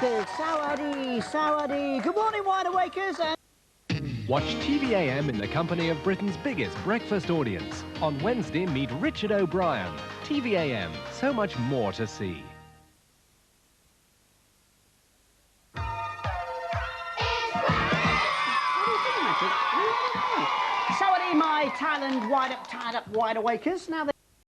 Awakers, Sawadee, Sawadee. Good morning, Wide Awakers. Watch TVAM in the company of Britain's biggest breakfast audience. On Wednesday, meet Richard O'Brien. TVAM, so much more to see. Sawadee, my tied up Wide Awakers. Now